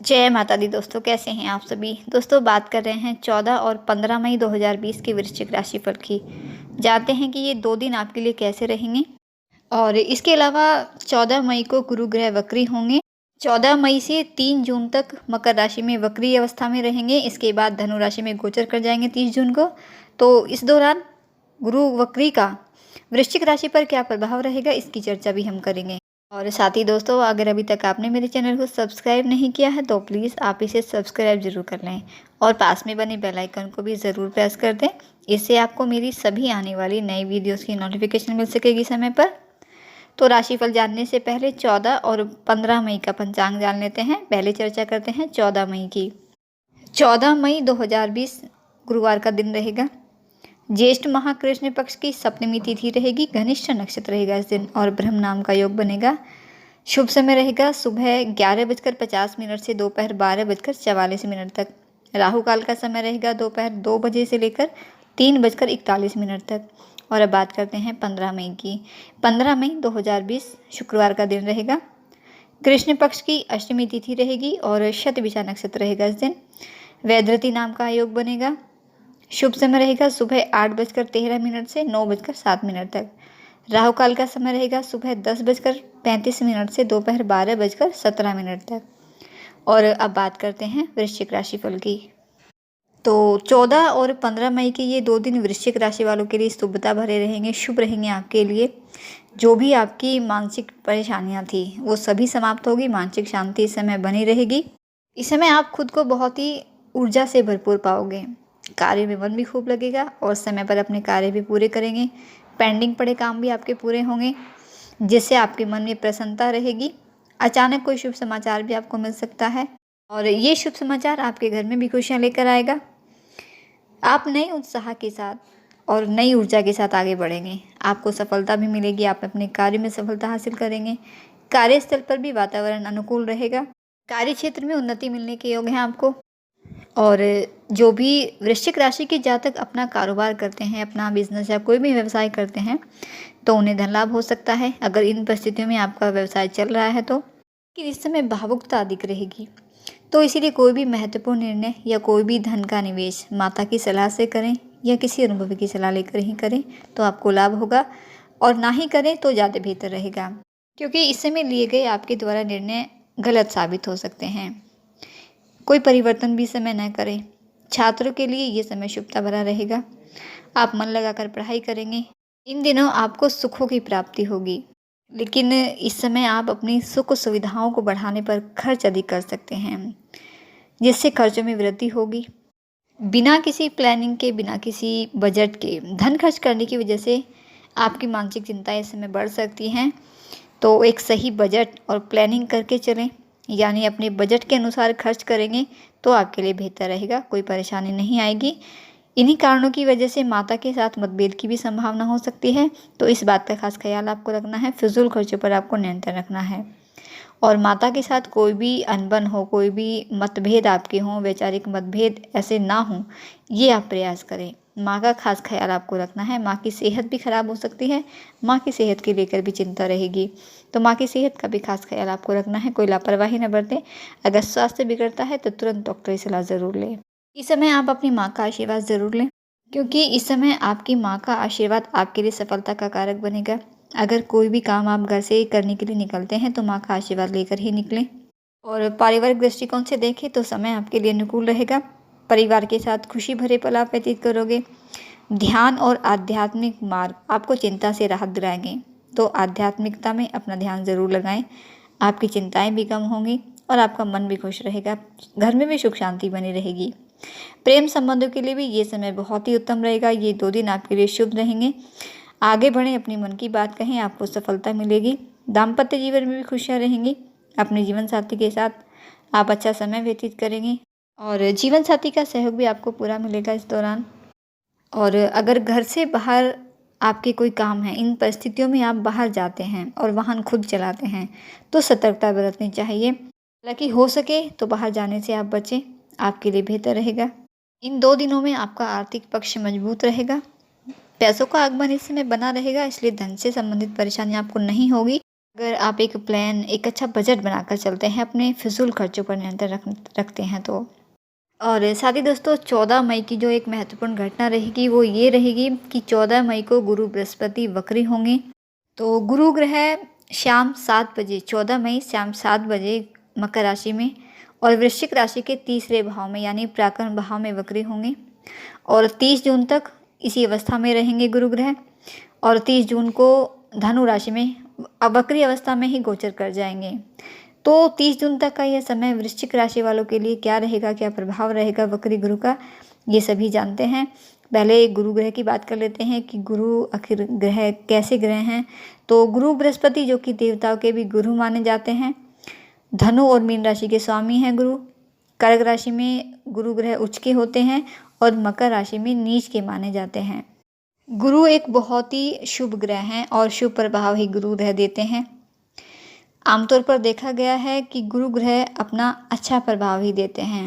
जय माता दी दोस्तों, कैसे हैं आप सभी। दोस्तों बात कर रहे हैं 14 और 15 मई 2020 के वृश्चिक राशिफल की। जानते हैं कि ये 2 दिन आपके लिए कैसे रहेंगे। और इसके अलावा 14 मई को गुरु ग्रह वक्री होंगे। 14 मई से 3 जून तक मकर राशि में वक्री अवस्था में रहेंगे। इसके बाद धनु राशि में गोचर कर जाएंगे 30 जून को। तो इस दौरान गुरु वक्री का वृश्चिक राशि पर क्या प्रभाव रहेगा, इसकी चर्चा भी हम करेंगे। और साथ ही दोस्तों, अगर अभी तक आपने मेरे चैनल को सब्सक्राइब नहीं किया है तो प्लीज़ आप इसे सब्सक्राइब जरूर कर लें और पास में बने बेल आइकन को भी ज़रूर प्रेस कर दें। इससे आपको मेरी सभी आने वाली नई वीडियोस की नोटिफिकेशन मिल सकेगी समय पर। तो राशिफल जानने से पहले 14 और 15 मई का पंचांग जान लेते हैं। पहले चर्चा करते हैं 14 मई की। 14 मई 2020 गुरुवार का दिन रहेगा। ज्येष्ठ माह कृष्ण पक्ष की सप्तमी तिथि रहेगी। घनिष्ठ नक्षत्र रहेगा इस दिन और ब्रह्म नाम का योग बनेगा। शुभ समय रहेगा सुबह 11:50 से दोपहर 12:44 तक। राहु काल का समय रहेगा दोपहर 2 बजे से लेकर 3:41 तक। और अब बात करते हैं 15 मई की। 15 मई 2020 शुक्रवार का दिन रहेगा। कृष्ण पक्ष की अष्टमी तिथि रहेगी और शतभिषा नक्षत्र रहेगा इस दिन। वैधृति नाम का योग बनेगा। शुभ समय रहेगा सुबह 8:13 से 9:07 तक। राहु काल का समय रहेगा सुबह 10:35 से दोपहर 12:17 तक। और अब बात करते हैं वृश्चिक राशिफल की। तो 14 और 15 मई के ये 2 दिन वृश्चिक राशि वालों के लिए शुभता भरे रहेंगे, शुभ रहेंगे आपके लिए। जो भी आपकी मानसिक परेशानियां थी वो सभी समाप्त होगी। मानसिक शांति इस समय बनी रहेगी। इस समय आप खुद को बहुत ही ऊर्जा से भरपूर पाओगे। कार्य में मन भी खूब लगेगा और समय पर अपने कार्य भी पूरे करेंगे। पेंडिंग पड़े काम भी आपके पूरे होंगे, जिससे आपके मन में प्रसन्नता रहेगी। अचानक कोई शुभ समाचार भी आपको मिल सकता है और ये शुभ समाचार आपके घर में भी खुशियाँ लेकर आएगा। आप नए उत्साह के साथ और नई ऊर्जा के साथ आगे बढ़ेंगे। आपको सफलता भी मिलेगी। आप अपने कार्य में सफलता हासिल करेंगे। कार्यस्थल पर भी वातावरण अनुकूल रहेगा। कार्य क्षेत्र में उन्नति मिलने के योग हैं आपको। और जो भी वृश्चिक राशि के जातक अपना कारोबार करते हैं, अपना बिजनेस या कोई भी व्यवसाय करते हैं, तो उन्हें धन लाभ हो सकता है। अगर इन परिस्थितियों में आपका व्यवसाय चल रहा है तो लेकिन इस समय भावुकता अधिक रहेगी। तो इसीलिए कोई भी महत्वपूर्ण निर्णय या कोई भी धन का निवेश माता की सलाह से करें या किसी अनुभवी की सलाह लेकर ही करें तो आपको लाभ होगा, और ना ही करें तो ज़्यादा बेहतर रहेगा, क्योंकि इस समय लिए गए आपके द्वारा निर्णय गलत साबित हो सकते हैं। कोई परिवर्तन भी समय न करें। छात्रों के लिए ये समय शुभता भरा रहेगा। आप मन लगाकर पढ़ाई करेंगे। इन दिनों आपको सुखों की प्राप्ति होगी, लेकिन इस समय आप अपनी सुख सुविधाओं को बढ़ाने पर खर्च अधिक कर सकते हैं, जिससे खर्चों में वृद्धि होगी। बिना किसी प्लानिंग के, बिना किसी बजट के धन खर्च करने की वजह से आपकी मानसिक चिंताएं इस समय बढ़ सकती हैं। तो एक सही बजट और प्लानिंग करके चलें, यानी अपने बजट के अनुसार खर्च करेंगे तो आपके लिए बेहतर रहेगा। कोई परेशानी नहीं आएगी। इन्हीं कारणों की वजह से माता के साथ मतभेद की भी संभावना हो सकती है, तो इस बात का खास ख्याल आपको रखना है। फिजूल खर्चों पर आपको नियंत्रण रखना है। और माता के साथ कोई भी अनबन हो, कोई भी मतभेद आपके हों, वैचारिक मतभेद ऐसे ना हों, ये आप प्रयास करें। माँ का खास ख्याल आपको रखना है। माँ की सेहत भी खराब हो सकती है। माँ की सेहत के लेकर भी चिंता रहेगी, तो माँ की सेहत का भी खास ख्याल आपको रखना है। कोई लापरवाही न बरतें। अगर स्वास्थ्य बिगड़ता है तो तुरंत डॉक्टर की सलाह ज़रूर लें। इस समय आप अपनी माँ का आशीर्वाद ज़रूर लें, क्योंकि इस समय आपकी माँ का आशीर्वाद आपके लिए सफलता का कारक बनेगा। अगर कोई भी काम आप घर से करने के लिए निकलते हैं तो माँ का आशीर्वाद लेकर ही निकलें। और पारिवारिक दृष्टिकोण से देखें तो समय आपके लिए अनुकूल रहेगा। परिवार के साथ खुशी भरे पल आप व्यतीत करोगे। ध्यान और आध्यात्मिक मार्ग आपको चिंता से राहत दिलाएंगे, तो आध्यात्मिकता में अपना ध्यान जरूर लगाएं। आपकी चिंताएं भी कम होंगी और आपका मन भी खुश रहेगा। घर में भी सुख शांति बनी रहेगी। प्रेम संबंधों के लिए भी ये समय बहुत ही उत्तम रहेगा। ये 2 दिन आपके लिए शुभ रहेंगे। आगे बढ़ें, अपने मन की बात कहें, आपको सफलता मिलेगी। दाम्पत्य जीवन में भी खुशियाँ रहेंगी। अपने जीवन साथी के साथ आप अच्छा समय व्यतीत करेंगे और जीवन साथी का सहयोग भी आपको पूरा मिलेगा इस दौरान। और अगर घर से बाहर आपके कोई काम है, इन परिस्थितियों में आप बाहर जाते हैं और वाहन खुद चलाते हैं, तो सतर्कता बरतनी चाहिए। हालांकि हो सके तो बाहर जाने से आप बचें, आपके लिए बेहतर रहेगा। इन 2 दिनों में आपका आर्थिक पक्ष मजबूत रहेगा। पैसों का आगमन इस समय बना रहेगा, इसलिए धन से संबंधित परेशानी आपको नहीं होगी। अगर आप एक प्लान, एक अच्छा बजट बनाकर चलते हैं, अपने फिजूल खर्चों पर नियंत्रण रखते हैं तो। और साथ ही दोस्तों 14 मई की जो एक महत्वपूर्ण घटना रहेगी वो ये रहेगी कि 14 मई को गुरु बृहस्पति वक्री होंगे। तो गुरु ग्रह शाम 7 बजे, 14 मई शाम 7 बजे मकर राशि में और वृश्चिक राशि के तीसरे भाव में यानी प्राकरण भाव में वक्री होंगे और 30 जून तक इसी अवस्था में रहेंगे गुरु ग्रह और 30 जून को धनु राशि में वक्री अवस्था में ही गोचर कर जाएंगे। तो 30 जून तक का यह समय वृश्चिक राशि वालों के लिए क्या रहेगा, क्या प्रभाव रहेगा वक्री गुरु का, ये सभी जानते हैं। पहले गुरु ग्रह की बात कर लेते हैं कि गुरु आखिर ग्रह कैसे ग्रह हैं। तो गुरु बृहस्पति जो कि देवताओं के भी गुरु माने जाते हैं, धनु और मीन राशि के स्वामी हैं गुरु। कर्क राशि में गुरु ग्रह उच्च के होते हैं और मकर राशि में नीच के माने जाते हैं। गुरु एक बहुत ही शुभ ग्रह हैं और शुभ प्रभाव ही गुरु ग्रह देते हैं। आमतौर पर देखा गया है कि गुरु ग्रह अपना अच्छा प्रभाव ही देते हैं।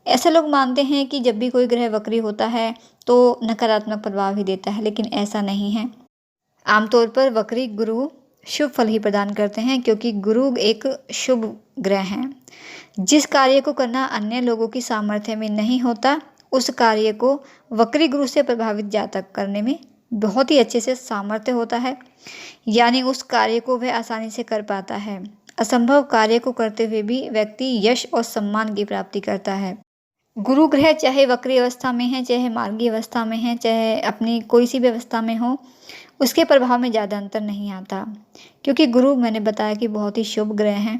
ऐसे लोग मानते हैं कि जब भी कोई ग्रह वक्री होता है तो नकारात्मक प्रभाव ही देता है, लेकिन ऐसा नहीं है। आमतौर पर वक्री गुरु शुभ फल ही प्रदान करते हैं क्योंकि गुरु एक शुभ ग्रह हैं। जिस कार्य को करना अन्य लोगों की सामर्थ्य में नहीं होता, उस कार्य को वक्री गुरु से प्रभावित जातक करने में बहुत ही अच्छे से सामर्थ्य होता है, यानी उस कार्य को वह आसानी से कर पाता है। असंभव कार्य को करते हुए भी व्यक्ति यश और सम्मान की प्राप्ति करता है। गुरु ग्रह चाहे वक्री अवस्था में है, चाहे मार्गी अवस्था में है, चाहे अपनी कोई सी भी अवस्था में हो, उसके प्रभाव में ज़्यादा अंतर नहीं आता क्योंकि गुरु मैंने बताया कि बहुत ही शुभ ग्रह हैं।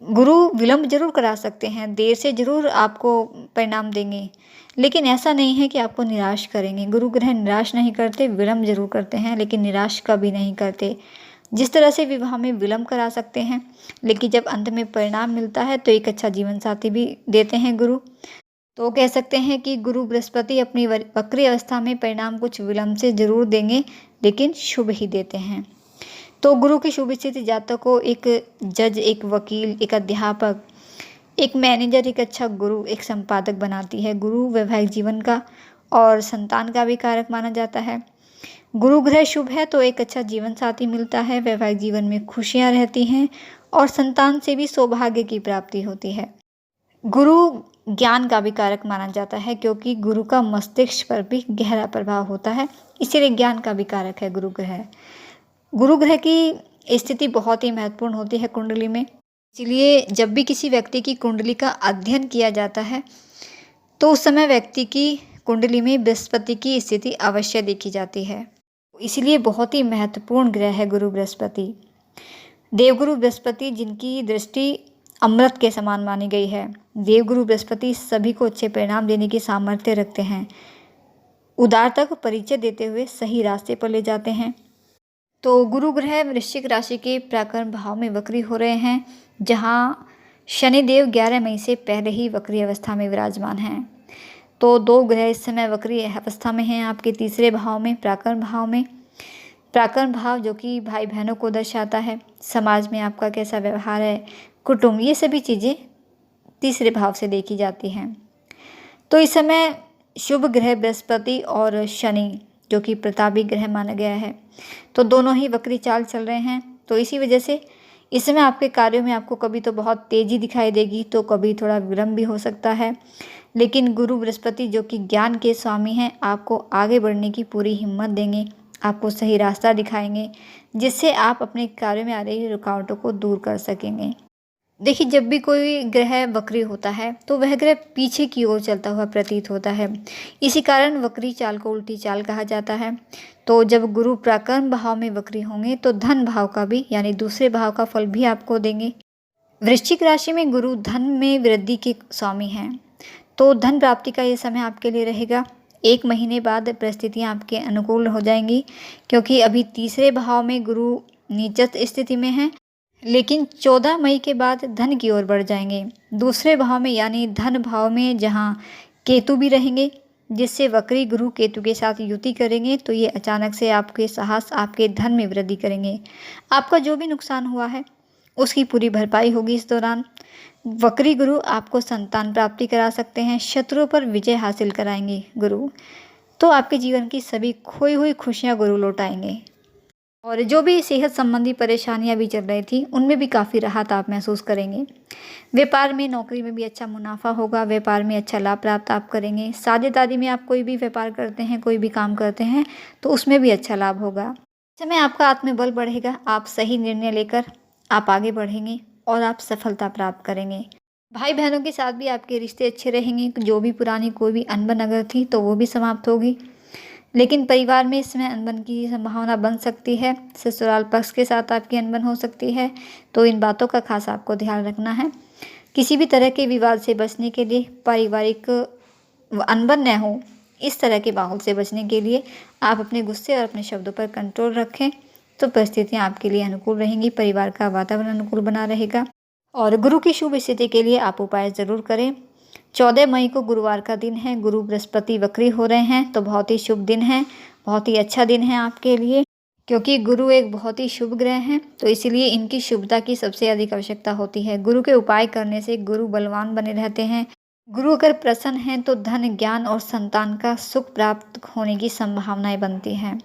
गुरु विलंब जरूर करा सकते हैं, देर से जरूर आपको परिणाम देंगे, लेकिन ऐसा नहीं है कि आपको निराश करेंगे। गुरु ग्रह निराश नहीं करते, विलंब जरूर करते हैं लेकिन निराश कभी नहीं करते। जिस तरह से विवाह में विलंब करा सकते हैं लेकिन जब अंत में परिणाम मिलता है तो एक अच्छा जीवन साथी भी देते हैं गुरु। तो कह सकते हैं कि गुरु बृहस्पति अपनी वक्री अवस्था में परिणाम कुछ विलंब से जरूर देंगे लेकिन शुभ ही देते हैं। तो गुरु की शुभ स्थिति जातक को एक जज, एक वकील, एक अध्यापक, एक मैनेजर, एक अच्छा गुरु, एक संपादक बनाती है। गुरु वैवाहिक जीवन का और संतान का भी कारक माना जाता है। गुरु ग्रह शुभ है तो एक अच्छा जीवन साथी मिलता है, वैवाहिक जीवन में खुशियां रहती हैं और संतान से भी सौभाग्य की प्राप्ति होती है। गुरु ज्ञान का भी कारक माना जाता है क्योंकि गुरु का मस्तिष्क पर भी गहरा प्रभाव होता है, इसीलिए ज्ञान का भी कारक है गुरु ग्रह। गुरु ग्रह की स्थिति बहुत ही महत्वपूर्ण होती है कुंडली में, इसलिए जब भी किसी व्यक्ति की कुंडली का अध्ययन किया जाता है तो उस समय व्यक्ति की कुंडली में बृहस्पति की स्थिति अवश्य देखी जाती है। इसलिए बहुत ही महत्वपूर्ण ग्रह है गुरु बृहस्पति। देवगुरु बृहस्पति जिनकी दृष्टि अमृत के समान मानी गई है। देवगुरु बृहस्पति सभी को अच्छे परिणाम देने की सामर्थ्य रखते हैं, उदार तक परिचय देते हुए सही रास्ते पर ले जाते हैं। तो गुरु ग्रह वृश्चिक राशि के प्राकरण भाव में वक्री हो रहे हैं, जहां शनिदेव 11 मई से पहले ही वक्री अवस्था में विराजमान हैं। तो 2 ग्रह इस समय वक्री अवस्था में हैं आपके तीसरे भाव में, प्राकरण भाव में। प्राकरण भाव जो कि भाई बहनों को दर्शाता है, समाज में आपका कैसा व्यवहार है, कुटुंब, ये सभी चीज़ें तीसरे भाव से देखी जाती हैं। तो इस समय शुभ ग्रह बृहस्पति और शनि जो कि प्रतापी ग्रह माना गया है, तो दोनों ही वक्री चाल चल रहे हैं। तो इसी वजह से इस समय आपके कार्यों में आपको कभी तो बहुत तेज़ी दिखाई देगी तो कभी थोड़ा विलंब भी हो सकता है, लेकिन गुरु बृहस्पति जो कि ज्ञान के स्वामी हैं आपको आगे बढ़ने की पूरी हिम्मत देंगे, आपको सही रास्ता दिखाएंगे जिससे आप अपने कार्यों में आ रही रुकावटों को दूर कर सकेंगे। देखिए, जब भी कोई ग्रह वक्री होता है तो वह ग्रह पीछे की ओर चलता हुआ प्रतीत होता है, इसी कारण वक्री चाल को उल्टी चाल कहा जाता है। तो जब गुरु प्राकरण भाव में वक्री होंगे तो धन भाव का भी यानी दूसरे भाव का फल भी आपको देंगे। वृश्चिक राशि में गुरु धन में वृद्धि के स्वामी हैं, तो धन प्राप्ति का ये समय आपके लिए रहेगा। 1 महीने बाद परिस्थितियाँ आपके अनुकूल हो जाएंगी क्योंकि अभी तीसरे भाव में गुरु नीचस्थ स्थिति में हैं, लेकिन 14 मई के बाद धन की ओर बढ़ जाएंगे दूसरे भाव में यानी धन भाव में, जहां केतु भी रहेंगे, जिससे वक्री गुरु केतु के साथ युति करेंगे तो ये अचानक से आपके साहस, आपके धन में वृद्धि करेंगे। आपका जो भी नुकसान हुआ है उसकी पूरी भरपाई होगी इस दौरान। वक्री गुरु आपको संतान प्राप्ति करा सकते हैं, शत्रुओं पर विजय हासिल कराएंगे गुरु, तो आपके जीवन की सभी खोई हुई खुशियाँ गुरु लौटाएंगे। और जो भी सेहत संबंधी परेशानियां भी चल रही थी, उनमें भी काफ़ी राहत आप महसूस करेंगे। व्यापार में, नौकरी में भी अच्छा मुनाफा होगा, व्यापार में अच्छा लाभ प्राप्त आप करेंगे। साझेदारी में आप कोई भी व्यापार करते हैं, कोई भी काम करते हैं, तो उसमें भी अच्छा लाभ होगा। इस समय आपका आत्मबल बढ़ेगा, आप सही निर्णय लेकर आप आगे बढ़ेंगे और आप सफलता प्राप्त करेंगे। भाई बहनों के साथ भी आपके रिश्ते अच्छे रहेंगे, जो भी पुरानी कोई भी अनबन अगर थी तो वो भी समाप्त होगी। लेकिन परिवार में इस समय अनबन की संभावना बन सकती है, ससुराल पक्ष के साथ आपकी अनबन हो सकती है, तो इन बातों का खास आपको ध्यान रखना है। किसी भी तरह के विवाद से बचने के लिए, पारिवारिक अनबन न हो, इस तरह के माहौल से बचने के लिए आप अपने गुस्से और अपने शब्दों पर कंट्रोल रखें, तो परिस्थितियाँ आपके लिए अनुकूल रहेंगी, परिवार का वातावरण अनुकूल बना रहेगा। और गुरु की शुभ स्थिति के लिए आप उपाय ज़रूर करें। 14 मई को गुरुवार का दिन है, गुरु बृहस्पति वक्री हो रहे हैं, तो बहुत ही शुभ दिन है, बहुत ही अच्छा दिन है आपके लिए, क्योंकि गुरु एक बहुत ही शुभ ग्रह हैं, तो इसीलिए इनकी शुभता की सबसे अधिक आवश्यकता होती है। गुरु के उपाय करने से गुरु बलवान बने रहते हैं। गुरु अगर प्रसन्न हैं तो धन, ज्ञान और संतान का सुख प्राप्त होने की संभावनाएं बनती हैं।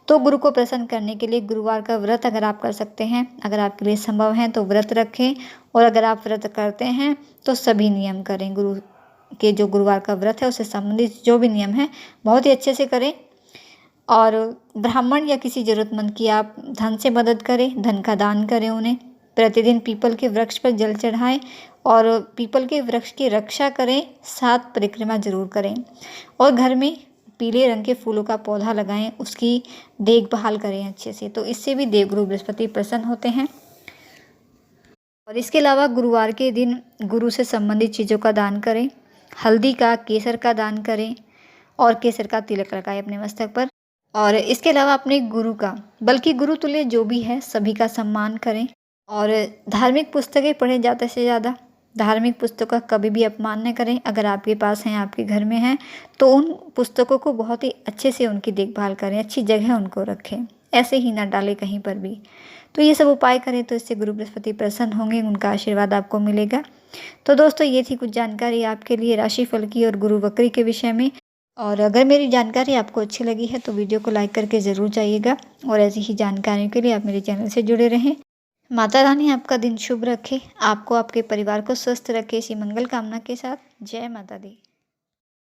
तो गुरु को प्रसन्न करने के लिए गुरुवार का व्रत अगर आप कर सकते हैं, अगर आपके लिए संभव है तो व्रत रखें, और अगर आप व्रत करते हैं तो सभी नियम करें। गुरु के जो गुरुवार का व्रत है उससे संबंधित जो भी नियम है बहुत ही अच्छे से करें। और ब्राह्मण या किसी ज़रूरतमंद की आप धन से मदद करें, धन का दान करें उन्हें। प्रतिदिन पीपल के वृक्ष पर जल चढ़ाएं और पीपल के वृक्ष की रक्षा करें, 7 परिक्रमा जरूर करें। और घर में पीले रंग के फूलों का पौधा लगाएं, उसकी देखभाल करें अच्छे से, तो इससे भी देवगुरु बृहस्पति प्रसन्न होते हैं। और इसके अलावा गुरुवार के दिन गुरु से संबंधित चीज़ों का दान करें, हल्दी का, केसर का दान करें और केसर का तिलक लगाएं अपने मस्तक पर। और इसके अलावा अपने गुरु का, बल्कि गुरु तुल्य जो भी है सभी का सम्मान करें। और धार्मिक पुस्तकें पढ़ें ज़्यादा से ज़्यादा, धार्मिक पुस्तकों का कभी भी अपमान न करें। अगर आपके पास हैं, आपके घर में हैं, तो उन पुस्तकों को बहुत ही अच्छे से उनकी देखभाल करें, अच्छी जगह उनको रखें, ऐसे ही ना डालें कहीं पर भी। तो ये सब उपाय करें तो इससे गुरु बृहस्पति प्रसन्न होंगे, उनका आशीर्वाद आपको मिलेगा। तो दोस्तों ये थी कुछ जानकारी आपके लिए राशिफल की और गुरु वक्री के विषय में। और अगर मेरी जानकारी आपको अच्छी लगी है तो वीडियो को लाइक करके ज़रूर जाइएगा, और ऐसी ही जानकारियों के लिए आप मेरे चैनल से जुड़े रहें। माता रानी आपका दिन शुभ रखे, आपको, आपके परिवार को स्वस्थ रखे, इसी मंगल कामना के साथ जय माता दी।